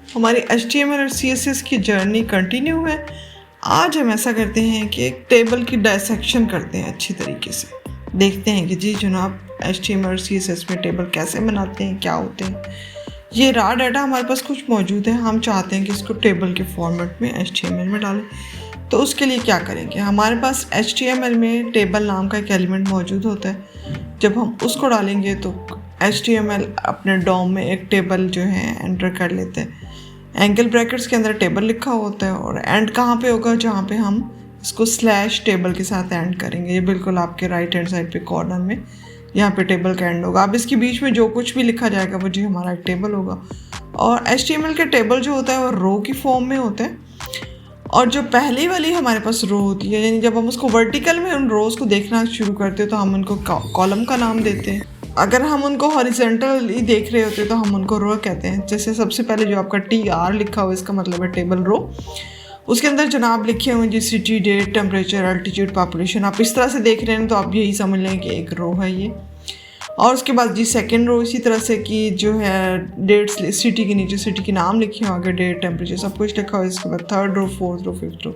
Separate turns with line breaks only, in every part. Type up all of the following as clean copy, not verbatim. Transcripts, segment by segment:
हमारी HTML और CSS की जर्नी कंटिन्यू है। आज हम ऐसा करते हैं कि एक टेबल की डायसेक्शन करते हैं अच्छी तरीके से। देखते हैं कि जी जनाब HTML और CSS में टेबल कैसे बनाते हैं, क्या होते हैं। ये रॉ डाटा हमारे पास कुछ मौजूद है, हम चाहते हैं कि इसको टेबल के फॉर्मेट में HTML में डालें। तो उसके लिए क्या करेंगे, हमारे पास HTML में टेबल नाम का एक एलिमेंट मौजूद होता है। जब हम उसको डालेंगे तो HTML अपने डॉम में एक टेबल जो है एंटर कर लेते हैं। एंगल ब्रैकेट्स के अंदर टेबल लिखा होता है और एंड कहाँ पे होगा, जहाँ पे हम इसको स्लैश टेबल के साथ एंड करेंगे। ये बिल्कुल आपके राइट हैंड साइड पे कॉर्नर में यहाँ पे टेबल का एंड होगा। अब इसके बीच में जो कुछ भी लिखा जाएगा वो जी हमारा एक टेबल होगा। और HTML के टेबल जो होता है वो रो की फॉर्म में होता है। और जो पहली वाली हमारे पास रो होती है, यानी जब हम उसको वर्टिकल में उन रोज़ को देखना शुरू करते हैं तो हम उनको कॉलम का नाम देते हैं। अगर हम उनको हॉरिजेंटली देख रहे होते हैं तो हम उनको रो कहते हैं। जैसे सबसे पहले जो आपका TR लिखा हुआ है इसका मतलब है टेबल रो। उसके अंदर जनाब लिखे हुए जी city, date, temperature, altitude, population. आप इस तरह से देख रहे हैं तो आप यही समझ लें कि एक रो है ये। और उसके बाद जी सेकंड रो इसी तरह से कि जो है डेट्स, सिटी के नीचे सिटी के नाम लिखे हो, आगे डेट, टेम्परेचर सब कुछ लिखा हो। इसके बाद third row, fourth row, fifth row,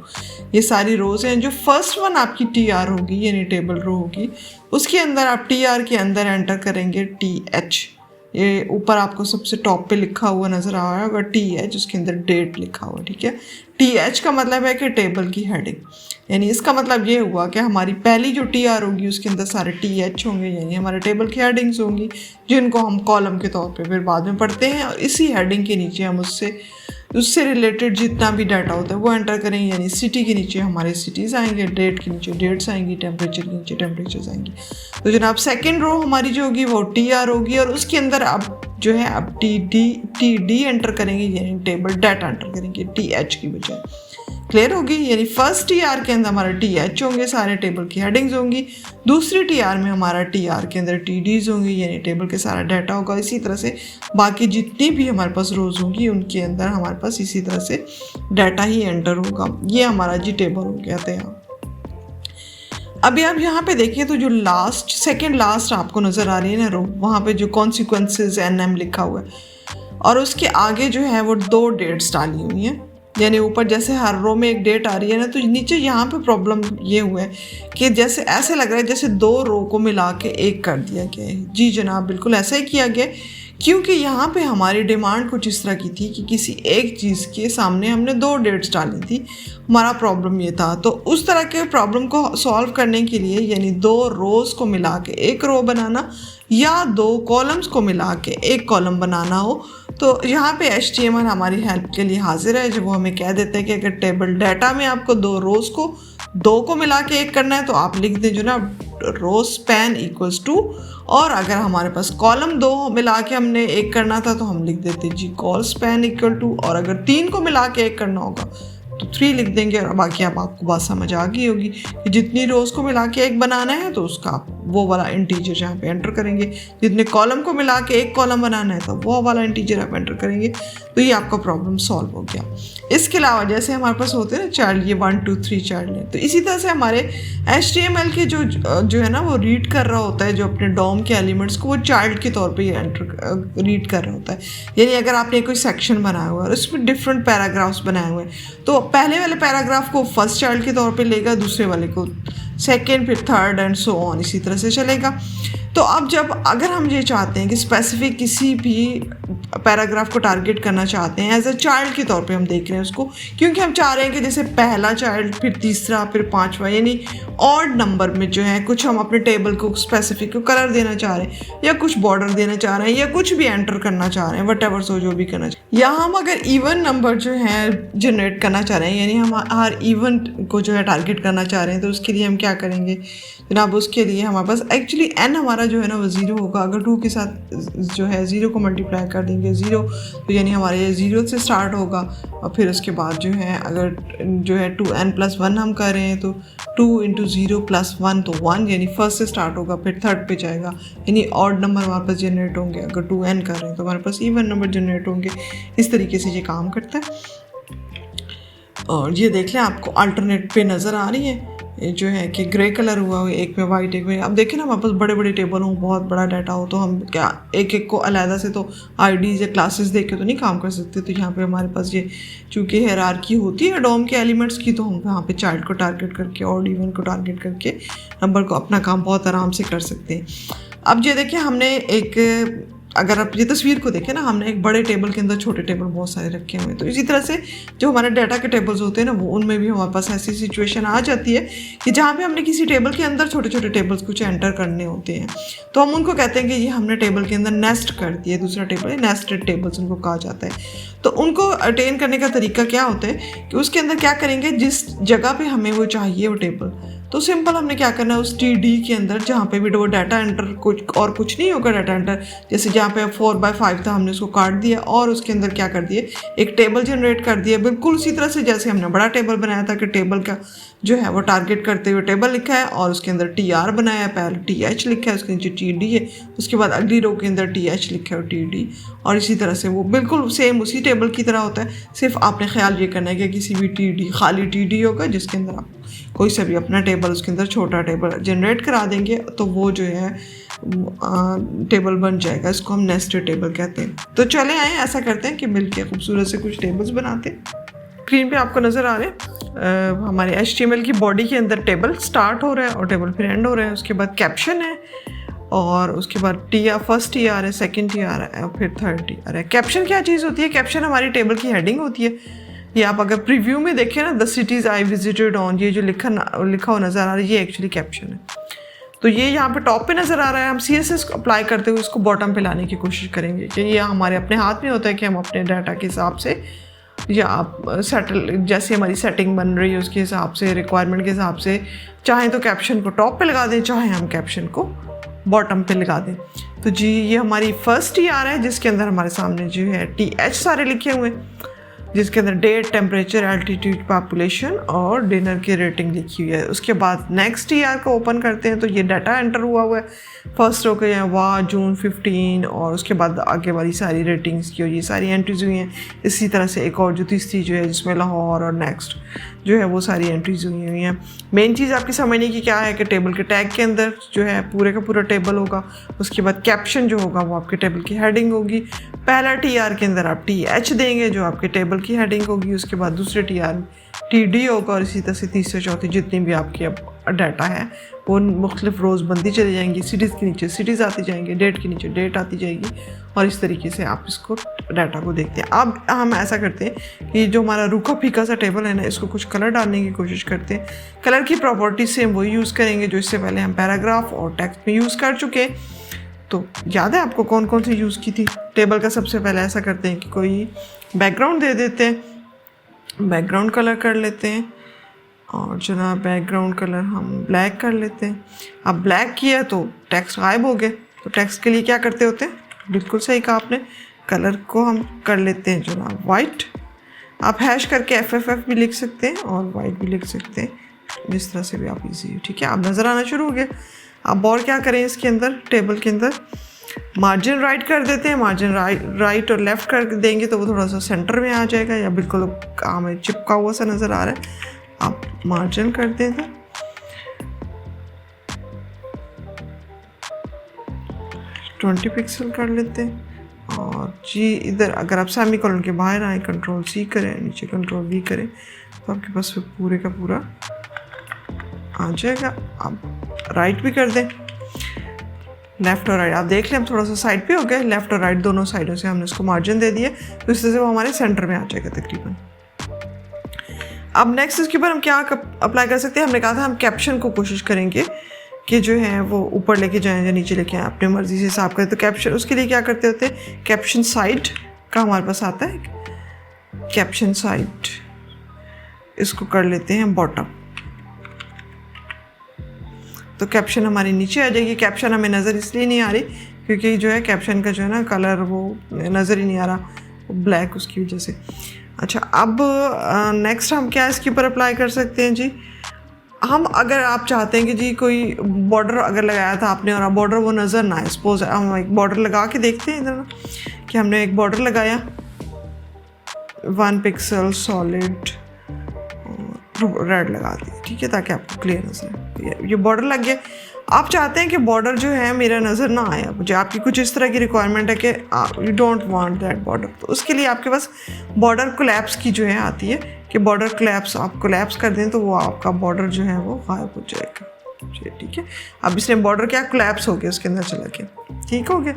ये सारी रोज़ हैं। जो फर्स्ट वन आपकी TR होगी यानी टेबल रो होगी, उसके अंदर आप TR के अंदर एंटर करेंगे TH। ये ऊपर आपको सबसे टॉप पे लिखा हुआ नज़र आ रहा होगा TH, उसके अंदर डेट लिखा हुआ, ठीक है। TH का मतलब है कि टेबल की हेडिंग, यानी इसका मतलब ये हुआ कि हमारी पहली जो TR होगी उसके अंदर सारे TH होंगे, यानी हमारे टेबल की हेडिंग्स होंगी जिनको हम कॉलम के तौर पे फिर बाद में पढ़ते हैं। और इसी हेडिंग के नीचे हम उससे रिलेटेड जितना भी डाटा होता है वो एंटर करेंगे। यानी सिटी के नीचे हमारे सिटीज़ आएंगे, डेट के नीचे डेट्स आएंगी, टेम्परेचर के नीचे टेम्परेचर्स आएंगी। तो जनाब सेकेंड रो हमारी जो होगी वो TR होगी और उसके अंदर अब जो है अब TD एंटर करेंगे, यानी टेबल डाटा एंटर करेंगे TH की बजाय। क्लियर होगी, यानी फर्स्ट TR के अंदर हमारा TH होंगे, सारे टेबल की हेडिंग्स होंगी। दूसरी TR में हमारा TR के अंदर TDs होंगी, यानी टेबल के सारा डाटा होगा। इसी तरह से बाकी जितनी भी हमारे पास रोज़ होंगी उनके अंदर हमारे पास इसी तरह से डाटा ही एंटर होगा। ये हमारा जी टेबल हो गया तैयार। अभी आप यहाँ पे देखिए तो जो सेकेंड लास्ट आपको नज़र आ रही है ना रो, वहाँ पे जो कॉन्सिक्वेंसेज NM लिखा हुआ है और उसके आगे जो है वो 2 डेट्स डाली हुई हैं। यानी ऊपर जैसे हर रो में एक डेट आ रही है ना, तो नीचे यहाँ पे प्रॉब्लम ये हुआ है कि जैसे ऐसे लग रहा है जैसे 2 रो को मिला के एक कर दिया गया है। जी जनाब बिल्कुल ऐसा ही किया गया, क्योंकि यहाँ पे हमारी डिमांड कुछ इस तरह की थी कि किसी एक चीज़ के सामने हमने 2 डेट्स डाली थी। हमारा प्रॉब्लम ये था, तो उस तरह के प्रॉब्लम को सॉल्व करने के लिए यानी 2 रोज़ को मिला के एक रो बनाना या 2 कॉलम्स को मिला के एक कॉलम बनाना हो, तो यहाँ पे HTML हमारी हेल्प के लिए हाजिर है। जब वो हमें कह देते हैं कि अगर टेबल डाटा में आपको 2 रोज़ को 2 को मिला के एक करना है तो आप लिख दें जो ना रो स्पैन इक्वल्स टू, और अगर हमारे पास कॉलम 2 मिला के हमने एक करना था तो हम लिख देते जी कॉल स्पैन इक्वल टू, और अगर 3 को मिला के एक करना होगा तो 3 लिख देंगे। और बाकी अब आपको बात समझ आ गई होगी कि जितनी रोज़ को मिला के एक बनाना है तो उसका आप वो वाला इंटीजर यहाँ पे एंटर करेंगे, जितने कॉलम को मिला के एक कॉलम बनाना है तो वो वाला इंटीजर आप एंटर करेंगे। तो ये आपका प्रॉब्लम सॉल्व हो गया। इसके अलावा जैसे हमारे पास होते हैं ना चाइल्ड, ये 1 2 3 चाइल्ड है, तो इसी तरह से हमारे HTML के जो है ना वो रीड कर रहा होता है जो अपने डॉम के एलिमेंट्स को, वो चाइल्ड के तौर पे रीड कर रहा होता है। यानी अगर आपने कोई सेक्शन बनाया हुआ है और उसमें डिफरेंट पैराग्राफ्स बनाए हुए हैं तो पहले वाले पैराग्राफ को फर्स्ट चाइल्ड के तौर पे लेगा, दूसरे वाले को सेकेंड, फिर थर्ड एंड सो ऑन, इसी तरह से चलेगा। तो अब अगर हम ये चाहते हैं कि स्पेसिफिक किसी भी पैराग्राफ को टारगेट करना चाहते हैं एज अ चाइल्ड के तौर पे हम देख रहे हैं उसको, क्योंकि हम चाह रहे हैं कि जैसे पहला चाइल्ड, फिर तीसरा, फिर 5वां, यानी ऑड नंबर में जो है कुछ हम अपने टेबल को स्पेसिफिक को कलर देना चाह रहे हैं या कुछ बॉर्डर देना चाह रहे हैं या कुछ भी एंटर करना चाह रहे हैं, वट एवर सो जो भी करना चाह रहे हैं। या हम अगर इवन नंबर जो है जनरेट करना चाह रहे हैं, यानी हम हर इवन को जो है टारगेट करना चाह रहे हैं, तो उसके लिए हम क्या करेंगे जनाब, उसके लिए हमारे पास एक्चुअली n हमारा जो है ना वो 0 होगा। अगर 2 के साथ जो है 0 को मल्टीप्लाई कर देंगे 0, तो यानी हमारे 0 से स्टार्ट होगा। और फिर उसके बाद जो है अगर जो है 2n+1 हम कर रहे हैं तो 2 × 0 + 1 तो 1, यानी फर्स्ट से स्टार्ट होगा, फिर थर्ड पे जाएगा, यानी ऑड नंबर हमारे पास जनरेट होंगे। अगर 2n कर रहे हैं तो हमारे पास इवन नंबर जनरेट होंगे। इस तरीके से ये काम करता है। और ये देख लें आपको अल्टरनेट पे नज़र आ रही है ये जो है कि ग्रे कलर हुआ हो, एक में वाइट एक में। अब देखें ना, हमारे पास बड़े बड़े टेबल हो, बहुत बड़ा डाटा हो, तो हम क्या एक एक को अलहदा से तो आईडीज़ या क्लासेस देख के तो नहीं काम कर सकते। तो यहाँ पे हमारे पास ये चूँकि हायरार्की होती है डोम के एलिमेंट्स की, तो हम यहाँ पे चाइल्ड को टारगेट करके और इवन को टारगेट करके नंबर को अपना काम बहुत आराम से कर सकते हैं। अब ये देखिए, हमने एक, अगर आप ये तस्वीर को देखें ना, हमने एक बड़े टेबल के अंदर छोटे टेबल बहुत सारे रखे हुए हैं। तो इसी तरह से जो हमारे डाटा के टेबल्स होते हैं ना, वो उनमें भी हमारे पास ऐसी सिचुएशन आ जाती है कि जहाँ पे हमने किसी टेबल के अंदर छोटे छोटे टेबल्स कुछ एंटर करने होते हैं, तो हम उनको कहते हैं कि ये हमने टेबल के अंदर नेस्ट कर दिया। दूसरा टेबल है नेस्टेड टेबल्स उनको कहा जाता है। तो उनको अटेन करने का तरीका क्या होता है कि उसके अंदर क्या करेंगे, जिस जगह पर हमें वो चाहिए वो टेबल, तो सिंपल हमने क्या करना है, उस TD के अंदर जहाँ पे भी वो डाटा एंटर कुछ नहीं होगा डाटा एंटर, जैसे जहाँ पे 4x5 था हमने उसको काट दिया और उसके अंदर क्या कर दिए, एक टेबल जनरेट कर दिया, बिल्कुल उसी तरह से जैसे हमने बड़ा टेबल बनाया था कि टेबल का जो है वो टारगेट करते हुए टेबल लिखा है और उसके अंदर TR बनाया है, पहले TH लिखा है, उसके नीचे TD है, उसके बाद अगली रो के अंदर TH लिखा है और TD, और इसी तरह से वो बिल्कुल सेम उसी टेबल की तरह होता है। सिर्फ आपने ख्याल ये करना है कि किसी भी TD खाली TD होगा जिसके अंदर आप कोई सा भी अपना टेबल उसके अंदर छोटा टेबल जनरेट करा देंगे, तो वो जो है टेबल बन जाएगा। इसको हम नेस्टेड टेबल कहते हैं। तो चले आए ऐसा करते हैं कि मिलके खूबसूरत से कुछ टेबल्स बनाते हैं। स्क्रीन पे आपको नज़र आ रहे हैं हमारे HTML की बॉडी के अंदर टेबल स्टार्ट हो रहा है और टेबल फिर एंड हो रहा है। उसके बाद कैप्शन है और उसके बाद फर्स्ट TR है, सेकंड TR है और फिर थर्ड TR है। कैप्शन क्या चीज़ होती है? कैप्शन हमारी टेबल की हेडिंग होती है। ये आप अगर प्रीव्यू में देखें ना, the cities I visited on, ये जो लिखा हुआ नज़र आ रहा है, ये एक्चुअली कैप्शन है। तो ये यहाँ पे टॉप पे नज़र आ रहा है। हम CSS को अप्लाई करते हुए इसको बॉटम पे लाने की कोशिश करेंगे कि ये हमारे अपने हाथ में होता है कि हम अपने डाटा के हिसाब से, या आप जैसे हमारी सेटिंग बन रही है उसके हिसाब से, रिक्वायरमेंट के हिसाब से, चाहें तो कैप्शन को टॉप पे लगा दें, चाहे हम कैप्शन को बॉटम पे लगा दें। तो जी ये हमारी फर्स्ट TR है जिसके अंदर हमारे सामने जो है TH सारे लिखे हुए हैं, जिसके अंदर डेट, टेम्परेचर, एल्टीट्यूड, पॉपुलेशन और डिनर की रेटिंग लिखी हुई है। उसके बाद नेक्स्ट TR को ओपन करते हैं तो ये डाटा एंटर हुआ है। फर्स्ट रो के हैं जून 15 और उसके बाद आगे वाली सारी रेटिंग्स की और ये सारी एंट्रीज हुई हैं। इसी तरह से एक और जो तीसरी जो है जिसमें लाहौर और नेक्स्ट जो है वो सारी एंट्रीज हुई हैं। मेन चीज़ आपकी समझने की क्या है कि टेबल के टैग के अंदर जो है पूरे का पूरा टेबल होगा। उसके बाद कैप्शन जो होगा वो आपके टेबल की हेडिंग होगी। पहला TR के अंदर आप TH देंगे जो आपके टेबल की हेडिंग होगी। उसके बाद दूसरे TR TD होगा और इसी तरह से तीसरे चौथे जितनी भी आपकी अब डाटा है वो मुख्तलिफ रोज़ बनती चली जाएंगी। सिटीज़ के नीचे सिटीज़ आती जाएंगी, डेट के नीचे डेट आती जाएगी और इस तरीके से आप इसको डाटा को देखते हैं। अब हम ऐसा करते हैं कि जो हमारा रूखा फीका सा टेबल है ना, इसको कुछ कलर डालने की कोशिश करते हैं। कलर की प्रॉपर्टी से हम वही यूज़ करेंगे जो इससे पहले हम पैराग्राफ और टेक्स्ट में यूज़ कर चुके हैं। तो याद है आपको कौन कौन सी यूज़ की थी टेबल का? सबसे पहले ऐसा करते हैं कि कोई बैकग्राउंड दे देते हैं, बैकग्राउंड कलर कर लेते हैं और जनाब बैकग्राउंड कलर हम ब्लैक कर लेते हैं। अब ब्लैक किया तो टेक्स्ट गायब हो गए। तो टेक्स्ट के लिए क्या करते होते हैं? बिल्कुल सही कहा आपने, कलर को हम कर लेते हैं जनाब वाइट। आप हैश करके FFF भी लिख सकते हैं और वाइट भी लिख सकते हैं, जिस तरह से भी आप इजी। ठीक है, अब नज़र आना शुरू हो गया। अब और क्या करें इसके अंदर, टेबल के अंदर मार्जिन राइट कर देते हैं। मार्जिन राइट और लेफ़्ट कर देंगे तो वो थोड़ा सा सेंटर में आ जाएगा या बिल्कुल हमें चिपका हुआ सा नज़र आ रहा है। आप मार्जिन कर दें तो 20 पिक्सल कर लेते हैं। और जी इधर अगर आप सेमीकोलन के बाहर आए, Ctrl+C करें, नीचे Ctrl+V करें तो आपके पास फिर पूरे का पूरा आ जाएगा। आप राइट भी कर दें, लेफ़्ट और राइट आप देख लें। हम थोड़ा सा साइड पे हो गए, लेफ़्ट और राइट दोनों साइडों से हमने इसको मार्जिन दे दिए तो इस तरह से वो हमारे सेंटर में आ जाएगा तकरीबन। अब नेक्स्ट इसके ऊपर हम क्या अप्लाई कर सकते हैं? हमने कहा था हम कैप्शन को कोशिश करेंगे कि जो है वो ऊपर लेके जाएं या नीचे लेके आएँ, अपने मर्ज़ी से हिसाब करें। तो कैप्शन उसके लिए क्या करते होते हैं, कैप्शन साइड का हमारे पास आता है, कैप्शन साइड इसको कर लेते हैं बॉटम। तो कैप्शन हमारी नीचे आ जाएगी। कैप्शन हमें नज़र इसलिए नहीं आ रही क्योंकि जो है कैप्शन का जो है ना कलर वो नज़र ही नहीं आ रहा, ब्लैक उसकी वजह से। अच्छा, अब नेक्स्ट हम क्या इसके ऊपर अप्लाई कर सकते हैं जी? हम अगर आप चाहते हैं कि जी कोई बॉर्डर अगर लगाया था आपने और बॉर्डर वो नज़र ना आए, सपोज हम एक बॉर्डर लगा के देखते हैं इधर कि हमने एक बॉर्डर लगाया 1 पिक्सल सॉलिड रेड लगा दी। ठीक है, ताकि आपको क्लियर नजर आए। ये बॉर्डर लग गया। आप चाहते हैं कि बॉर्डर जो है मेरा नज़र ना आए, मुझे आपकी कुछ इस तरह की रिक्वायरमेंट है कि you don't want that border, तो उसके लिए आपके पास बॉर्डर कोलैप्स की जो है आती है कि बॉर्डर कोलैप्स, आप कोलैप्स कर दें तो वो आपका बॉर्डर जो है वो गायब हो जाएगा। ठीक है, अब इसने बॉर्डर क्या कोलैप्स हो गया, उसके अंदर चला गया, ठीक हो गया।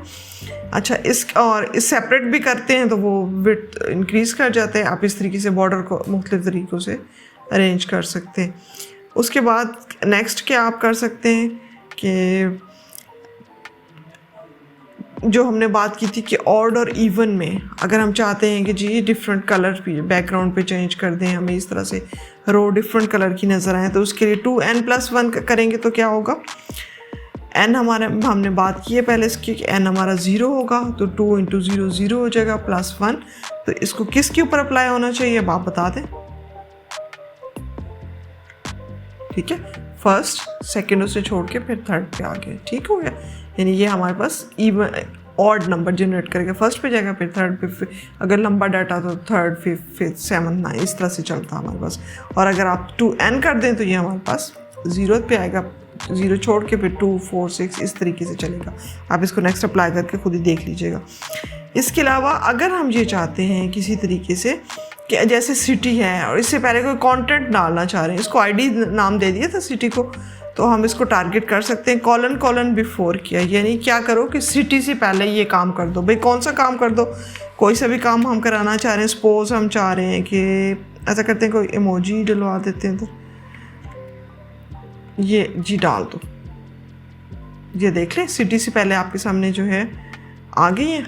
अच्छा, इस सेपरेट भी करते हैं तो वो विड्थ इंक्रीज कर जाता है। आप इस तरीके से बॉर्डर को मुख्तलिफ तरीक़ों से अरेंज कर सकते हैं। उसके बाद नेक्स्ट क्या आप कर सकते हैं कि जो हमने बात की थी कि ऑड और इवन में अगर हम चाहते हैं कि जी डिफरेंट कलर भी बैकग्राउंड पे चेंज कर दें, हमें इस तरह से रो डिफरेंट कलर की नज़र आए, तो उसके लिए 2n+1 करेंगे तो क्या होगा, n हमने बात की है पहले इसकी कि n हमारा 0 होगा, तो 2 × 0 0 हो जाएगा +1। तो इसको किसके ऊपर अप्लाई होना चाहिए अब आप बता दें। ठीक है, फर्स्ट सेकंड उसे छोड़ के फिर थर्ड पे आ गए, ठीक हो गया। यानी ये हमारे पास इवन ऑड नंबर जनरेट करेगा, फर्स्ट पे जाएगा फिर थर्ड पे, फिर अगर लंबा डाटा तो थर्ड फिफ्थ 7 9 इस तरह से चलता है हमारे पास। और अगर आप 2n कर दें तो ये हमारे पास 0 पे आएगा, 0 छोड़ के फिर 2 4 6 इस तरीके से चलेगा। आप इसको नेक्स्ट अप्लाई करके खुद ही देख लीजिएगा। इसके अलावा अगर हम ये चाहते हैं किसी तरीके से कि जैसे सिटी है और इससे पहले कोई कंटेंट डालना चाह रहे हैं, इसको आईडी नाम दे दिया था सिटी को, तो हम इसको टारगेट कर सकते हैं : बिफोर किया, यानी क्या करो कि सिटी से पहले ये काम कर दो। भाई कौन सा काम कर दो, कोई सा भी काम हम कराना चाह रहे हैं, सपोज हम चाह रहे हैं कि ऐसा करते हैं कोई इमोजी डलवा देते हैं, तो ये जी डाल दो, ये देख लें सिटी से पहले आपके सामने जो है आ गई है।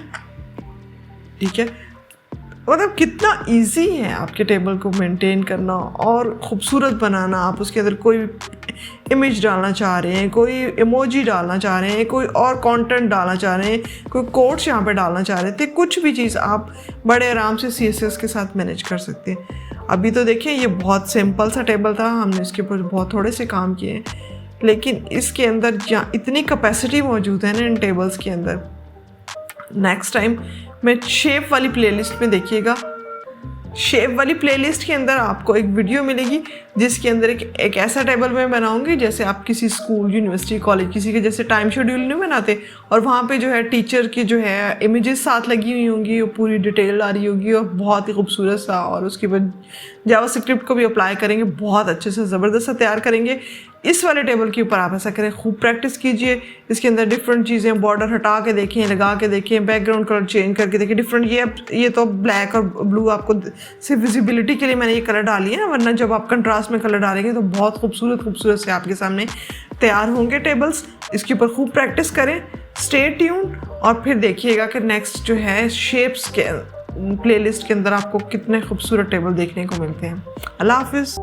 ठीक है, मतलब कितना इजी है आपके टेबल को मेंटेन करना और ख़ूबसूरत बनाना। आप उसके अंदर कोई इमेज डालना चाह रहे हैं, कोई इमोजी डालना चाह रहे हैं, कोई और कंटेंट डालना चाह रहे हैं, कोई कोट्स यहाँ पे डालना चाह रहे थे, कुछ भी चीज़ आप बड़े आराम से CSS के साथ मैनेज कर सकते हैं। अभी तो देखिए ये बहुत सिंपल सा टेबल था, हमने इसके ऊपर बहुत थोड़े से काम किए हैं, लेकिन इसके अंदर इतनी कैपेसिटी मौजूद है ना इन टेबल्स के अंदर। नेक्स्ट टाइम मैं शेप वाली प्लेलिस्ट में देखिएगा, शेप वाली प्लेलिस्ट के अंदर आपको एक वीडियो मिलेगी जिसके अंदर एक ऐसा टेबल मैं बनाऊंगी जैसे आप किसी स्कूल, यूनिवर्सिटी, कॉलेज किसी के जैसे टाइम शेड्यूल नहीं बनाते, और वहाँ पे जो है टीचर की जो है इमेजेस साथ लगी हुई होंगी, वो पूरी डिटेल आ रही होगी और बहुत ही खूबसूरत सा, और उसके बाद जावास्क्रिप्ट को भी अप्लाई करेंगे, बहुत अच्छे से ज़बरदस्त सा तैयार करेंगे। इस वाले टेबल के ऊपर आप ऐसा करें, खूब प्रैक्टिस कीजिए। इसके अंदर डिफरेंट चीज़ें, बॉर्डर हटा के देखें, लगा के देखें, बैकग्राउंड कलर चेंज करके देखें, डिफरेंट ये तो ब्लैक और ब्लू आपको सिर्फ विजिबिलिटी के लिए मैंने ये कलर डाली है ना, वरना जब आप कंट्रास्ट में कलर डालेंगे तो बहुत खूबसूरत से आपके सामने तैयार होंगे टेबल्स। इसके ऊपर खूब प्रैक्टिस करें, स्टे ट्यून्ड, और फिर देखिएगा कि नेक्स्ट जो है शेप्स के प्लेलिस्ट के अंदर आपको कितने खूबसूरत टेबल देखने को मिलते हैं। अल्लाह हाफिज़।